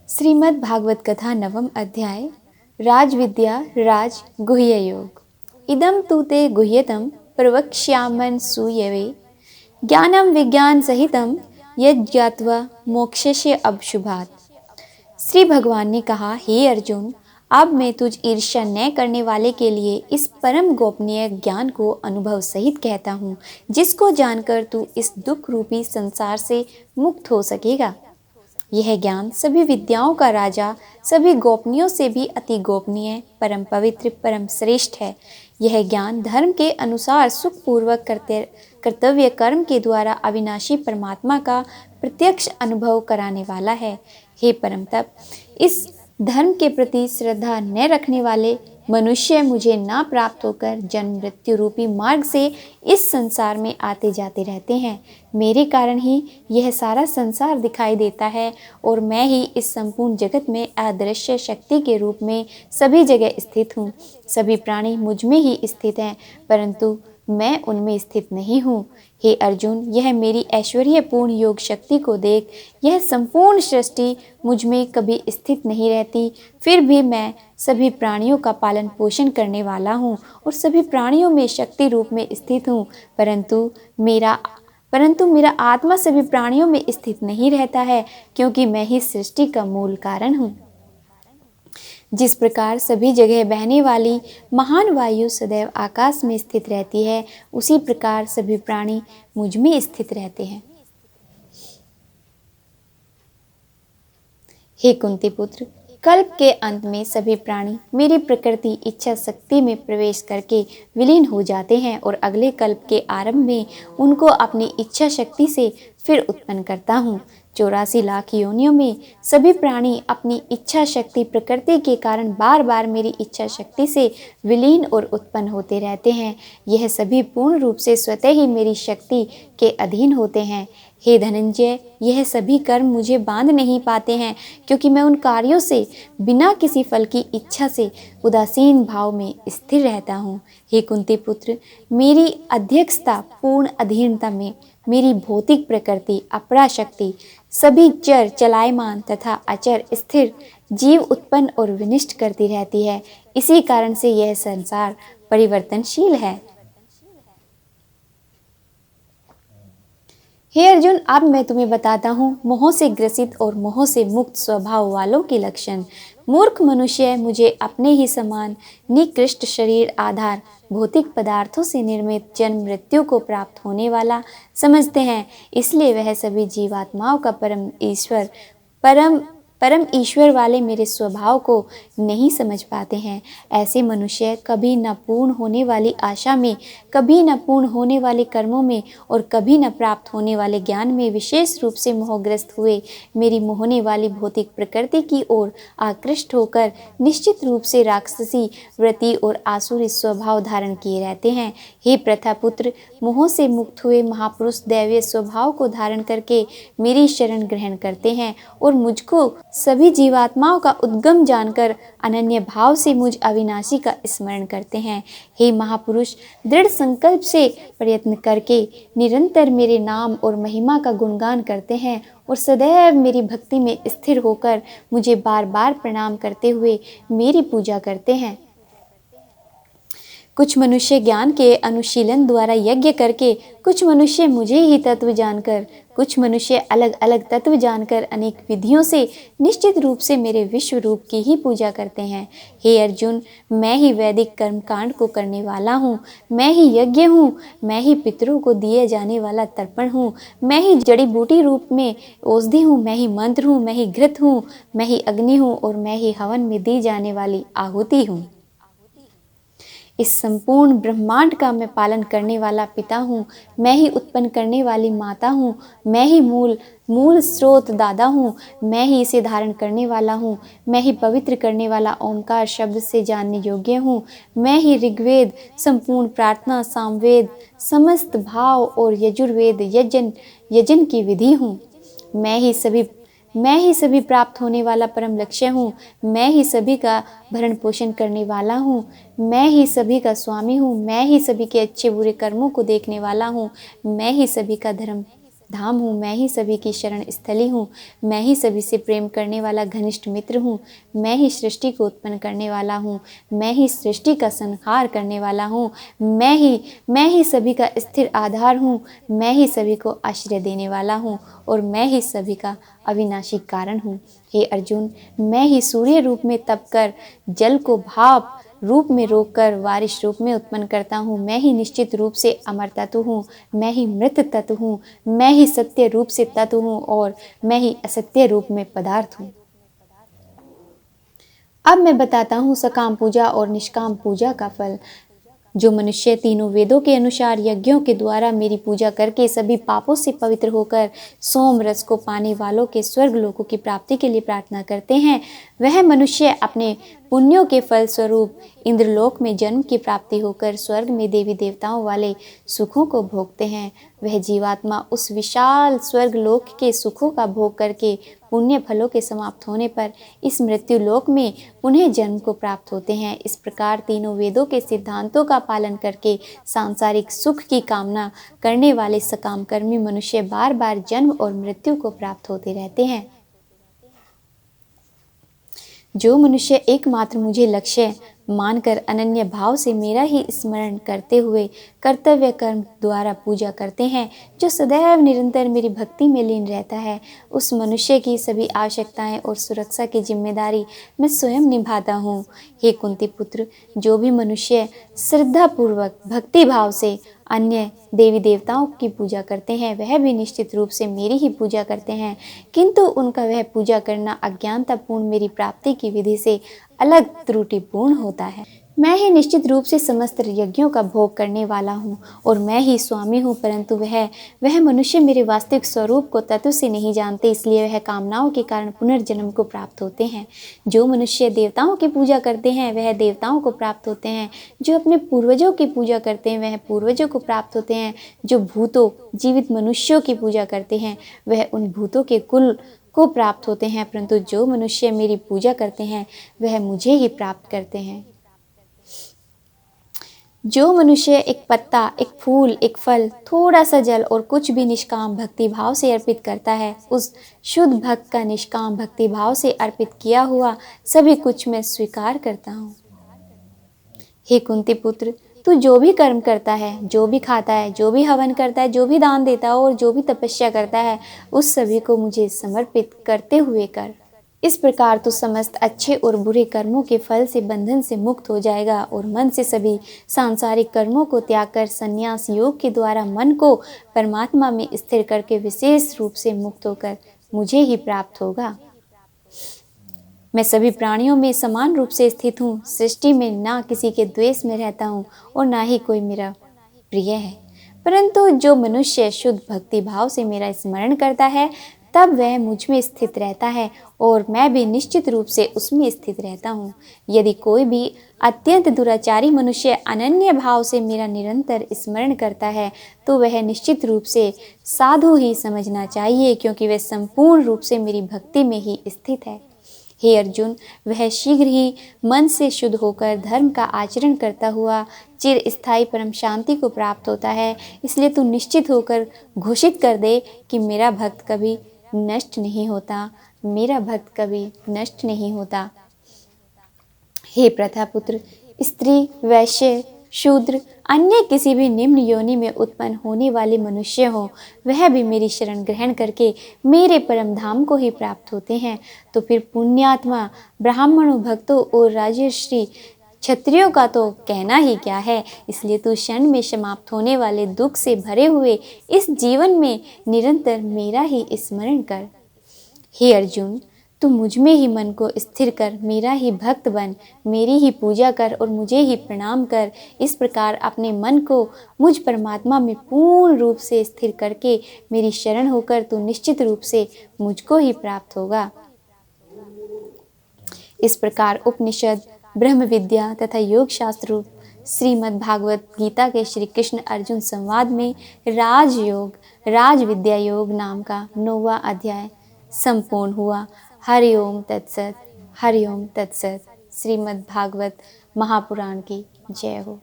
श्रीमद् भागवत कथा नवम अध्याय राजविद्या राज गुह्य योग। इदं तु ते गुह्यतम प्रवक्ष्यामि सूयवे ज्ञानम विज्ञान सहितम यज्ञात्वा मोक्षस्य अभशुभात्। श्री भगवान ने कहा, हे अर्जुन, अब मैं तुझ ईर्ष्या न करने वाले के लिए इस परम गोपनीय ज्ञान को अनुभव सहित कहता हूँ, जिसको जानकर तू इस दुख रूपी संसार से मुक्त हो सकेगा। यह ज्ञान सभी विद्याओं का राजा, सभी गोपनीयों से भी अति गोपनीय, परम पवित्र, परम श्रेष्ठ है। यह ज्ञान धर्म के अनुसार सुखपूर्वक कर्तव्य कर्म के द्वारा अविनाशी परमात्मा का प्रत्यक्ष अनुभव कराने वाला है। हे परम तप, इस धर्म के प्रति श्रद्धा न रखने वाले मनुष्य मुझे ना प्राप्त होकर जन्म मृत्यु रूपी मार्ग से इस संसार में आते जाते रहते हैं। मेरे कारण ही यह सारा संसार दिखाई देता है और मैं ही इस संपूर्ण जगत में अदृश्य शक्ति के रूप में सभी जगह स्थित हूँ। सभी प्राणी मुझ में ही स्थित हैं, परंतु मैं उनमें स्थित नहीं हूँ। हे अर्जुन, यह मेरी ऐश्वर्यपूर्ण योग शक्ति को देख। यह संपूर्ण सृष्टि मुझ में कभी स्थित नहीं रहती, फिर भी मैं सभी प्राणियों का पालन पोषण करने वाला हूँ और सभी प्राणियों में शक्ति रूप में स्थित हूँ, परंतु मेरा आत्मा सभी प्राणियों में स्थित नहीं रहता है, क्योंकि मैं ही सृष्टि का मूल कारण हूँ। जिस प्रकार सभी जगह बहने वाली महान वायु सदैव आकाश में स्थित रहती है, उसी प्रकार सभी प्राणी मुझ में स्थित रहते हैं। हे कुंती पुत्र, कल्प के अंत में सभी प्राणी मेरी प्रकृति इच्छा शक्ति में प्रवेश करके विलीन हो जाते हैं और अगले कल्प के आरंभ में उनको अपनी इच्छा शक्ति से फिर उत्पन्न करता हूँ। 84 लाख योनियों में सभी प्राणी अपनी इच्छा शक्ति प्रकृति के कारण बार बार मेरी इच्छा शक्ति से विलीन और उत्पन्न होते रहते हैं। यह सभी पूर्ण रूप से स्वतः ही मेरी शक्ति के अधीन होते हैं। हे धनंजय, यह सभी कर्म मुझे बांध नहीं पाते हैं, क्योंकि मैं उन कार्यों से बिना किसी फल की इच्छा से उदासीन भाव में स्थिर रहता हूँ। हे कुंती पुत्र, मेरी अध्यक्षता पूर्ण अधीनता में मेरी भौतिक प्रकृति अपराशक्ति सभी चर चलायमान तथा अचर स्थिर जीव उत्पन्न और विनिष्ट करती रहती है। इसी कारण से यह संसार परिवर्तनशील है। हे अर्जुन, अब मैं तुम्हें बताता हूँ मोह से ग्रसित और मोह से मुक्त स्वभाव वालों के लक्षण। मूर्ख मनुष्य मुझे अपने ही समान निकृष्ट शरीर आधार भौतिक पदार्थों से निर्मित जन्म मृत्यु को प्राप्त होने वाला समझते हैं, इसलिए वह सभी जीवात्माओं का परम ईश्वर वाले मेरे स्वभाव को नहीं समझ पाते हैं। ऐसे मनुष्य कभी न पूर्ण होने वाली आशा में, कभी न पूर्ण होने वाले कर्मों में और कभी न प्राप्त होने वाले ज्ञान में विशेष रूप से मोहग्रस्त हुए मेरी मोहने वाली भौतिक प्रकृति की ओर आकृष्ट होकर निश्चित रूप से राक्षसी वृत्ति और आसुरी स्वभाव धारण किए रहते हैं। हे प्रथापुत्र, मोह से मुक्त हुए महापुरुष दैवीय स्वभाव को धारण करके मेरी शरण ग्रहण करते हैं और मुझको सभी जीवात्माओं का उद्गम जानकर अनन्य भाव से मुझ अविनाशी का स्मरण करते हैं। हे महापुरुष, दृढ़ संकल्प से प्रयत्न करके निरंतर मेरे नाम और महिमा का गुणगान करते हैं और सदैव मेरी भक्ति में स्थिर होकर मुझे बार बार प्रणाम करते हुए मेरी पूजा करते हैं। कुछ मनुष्य ज्ञान के अनुशीलन द्वारा यज्ञ करके, कुछ मनुष्य मुझे ही तत्व जानकर, कुछ मनुष्य अलग अलग तत्व जानकर अनेक विधियों से निश्चित रूप से मेरे विश्व रूप की ही पूजा करते हैं। हे अर्जुन, मैं ही वैदिक कर्म कांड को करने वाला हूँ, मैं ही यज्ञ हूँ, मैं ही पितरों को दिए जाने वाला तर्पण हूँ, मैं ही जड़ी बूटी रूप में औषधि हूँ, मैं ही मंत्र हूँ, मैं ही घृत हूँ, मैं ही अग्नि हूँ और मैं ही हवन में दी जाने वाली आहुति हूँ। इस संपूर्ण ब्रह्मांड का मैं पालन करने वाला पिता हूँ, मैं ही उत्पन्न करने वाली माता हूँ, मैं ही मूल स्रोत दादा हूँ, मैं ही इसे धारण करने वाला हूँ, मैं ही पवित्र करने वाला ओंकार शब्द से जानने योग्य हूँ, मैं ही ऋग्वेद, संपूर्ण प्रार्थना, सामवेद, समस्त भाव और यजुर्वेद यजन की विधि हूँ। मैं ही सभी प्राप्त होने वाला परम लक्ष्य हूँ, मैं ही सभी का भरण पोषण करने वाला हूँ, मैं ही सभी का स्वामी हूँ, मैं ही सभी के अच्छे बुरे कर्मों को देखने वाला हूँ, मैं ही सभी का धाम हूँ, मैं ही सभी की शरण स्थली हूँ, मैं ही सभी से प्रेम करने वाला घनिष्ठ मित्र हूँ, मैं ही सृष्टि को उत्पन्न करने वाला हूँ, मैं ही सृष्टि का संहार करने वाला हूँ, मैं ही सभी का स्थिर आधार हूँ, मैं ही सभी को आश्रय देने वाला हूँ और मैं ही सभी का अविनाशी कारण हूँ। हे अर्जुन, मैं ही सूर्य रूप में तप कर जल को भाप रूप में रोककर बारिश रूप में उत्पन्न करता हूँ। मैं ही निश्चित रूप से अमर तत्व हूँ, मैं ही मृत तत्व हूँ, मैं ही सत्य रूप से तत्व हूँ और मैं ही असत्य रूप में पदार्थ हूँ। अब मैं बताता हूँ सकाम पूजा और निष्काम पूजा का फल। जो मनुष्य तीनों वेदों के अनुसार यज्ञों के द्वारा मेरी पूजा करके सभी पापों से पवित्र होकर सोम रस को पाने वालों के स्वर्ग लोकों की प्राप्ति के लिए प्रार्थना करते हैं, वह मनुष्य अपने पुण्यों के फल स्वरूप इंद्रलोक में जन्म की प्राप्ति होकर स्वर्ग में देवी देवताओं वाले सुखों को भोगते हैं। वह जीवात्मा उस विशाल स्वर्ग लोक के सुखों का भोग करके पुण्य फलों के समाप्त होने पर इस मृत्यु लोक में पुनः जन्म को प्राप्त होते हैं। इस प्रकार तीनों वेदों के सिद्धांतों का पालन करके सांसारिक सुख की कामना करने वाले सकाम कर्मी मनुष्य बार बार जन्म और मृत्यु को प्राप्त होते रहते हैं। जो मनुष्य एकमात्र मुझे लक्ष्य मानकर अनन्य भाव से मेरा ही स्मरण करते हुए कर्तव्य कर्म द्वारा पूजा करते हैं, जो सदैव निरंतर मेरी भक्ति में लीन रहता है, उस मनुष्य की सभी आवश्यकताएं और सुरक्षा की जिम्मेदारी मैं स्वयं निभाता हूँ। हे कुंती पुत्र, जो भी मनुष्य श्रद्धापूर्वक भक्ति भाव से अन्य देवी देवताओं की पूजा करते हैं, वह भी निश्चित रूप से मेरी ही पूजा करते हैं, किंतु उनका वह पूजा करना अज्ञानतापूर्ण मेरी प्राप्ति की विधि से अलग त्रुटिपूर्ण होता है। मैं ही निश्चित रूप से समस्त यज्ञों का भोग करने वाला हूँ और मैं ही स्वामी हूँ, परंतु वह मनुष्य मेरे वास्तविक स्वरूप को तत्व से नहीं जानते, इसलिए वह कामनाओं के कारण पुनर्जन्म को प्राप्त होते हैं। जो मनुष्य देवताओं की पूजा करते हैं वह देवताओं को प्राप्त होते हैं, जो अपने पूर्वजों की पूजा करते हैं वह पूर्वजों को प्राप्त होते हैं, जो भूतों जीवित मनुष्यों की पूजा करते हैं वह उन भूतों के कुल को प्राप्त होते हैं, परंतु जो मनुष्य मेरी पूजा करते हैं वह मुझे ही प्राप्त करते हैं। जो मनुष्य एक पत्ता, एक फूल, एक फल, थोड़ा सा जल और कुछ भी निष्काम भक्ति भाव से अर्पित करता है, उस शुद्ध भक्त का निष्काम भक्ति भाव से अर्पित किया हुआ सभी कुछ मैं स्वीकार करता हूँ। हे कुंती पुत्र, तू जो भी कर्म करता है, जो भी खाता है, जो भी हवन करता है, जो भी दान देता है और जो भी तपस्या करता है, उस सभी को मुझे समर्पित करते हुए कर। इस प्रकार तो समस्त अच्छे और बुरे कर्मों के फल से बंधन से मुक्त हो जाएगा और मन से सभी सांसारिक कर्मों को त्याग कर संन्यास योग के द्वारा मन को परमात्मा में स्थिर करके विशेष रूप से मुक्त होकर मुझे ही प्राप्त होगा। मैं सभी प्राणियों में समान रूप से स्थित हूँ, सृष्टि में ना किसी के द्वेष में रहता हूँ और ना ही कोई मेरा प्रिय है, परंतु जो मनुष्य शुद्ध भक्ति भाव से मेरा स्मरण करता है तब वह मुझ में स्थित रहता है और मैं भी निश्चित रूप से उसमें स्थित रहता हूँ। यदि कोई भी अत्यंत दुराचारी मनुष्य अनन्य भाव से मेरा निरंतर स्मरण करता है तो वह निश्चित रूप से साधु ही समझना चाहिए, क्योंकि वह संपूर्ण रूप से मेरी भक्ति में ही स्थित है। हे अर्जुन, वह शीघ्र ही मन से शुद्ध होकर धर्म का आचरण करता हुआ चिर स्थायी परम शांति को प्राप्त होता है। इसलिए तू निश्चित होकर घोषित कर दे कि मेरा भक्त कभी नष्ट नहीं होता, मेरा भक्त कभी नष्ट नहीं होता। हे प्रथापुत्र, स्त्री, वैश्य, शूद्र, अन्य किसी भी निम्न योनि में उत्पन्न होने वाले मनुष्य हो, वह भी मेरी शरण ग्रहण करके मेरे परम धाम को ही प्राप्त होते हैं। तो फिर पुण्यात्मा ब्राह्मणों, भक्तों और राजर्षि क्षत्रियों का तो कहना ही क्या है। इसलिए तू क्षण में समाप्त होने वाले दुख से भरे हुए इस जीवन में निरंतर मेरा ही स्मरण कर। हे अर्जुन, तू मुझ में ही मन को स्थिर कर मेरा ही भक्त बन, मेरी ही पूजा कर और मुझे ही प्रणाम कर। इस प्रकार अपने मन को मुझ परमात्मा में पूर्ण रूप से स्थिर करके मेरी शरण होकर तू निश्चित रूप से मुझको ही प्राप्त होगा। इस प्रकार उपनिषद, ब्रह्म विद्या तथा योग शास्त्र श्रीमद् भागवत गीता के श्री कृष्ण अर्जुन संवाद में राजयोग, राज विद्या योग नाम का 9वां अध्याय संपूर्ण हुआ। हरि ओम तत्सत, हरि ओम तत्सत। श्रीमद् भागवत महापुराण की जय हो।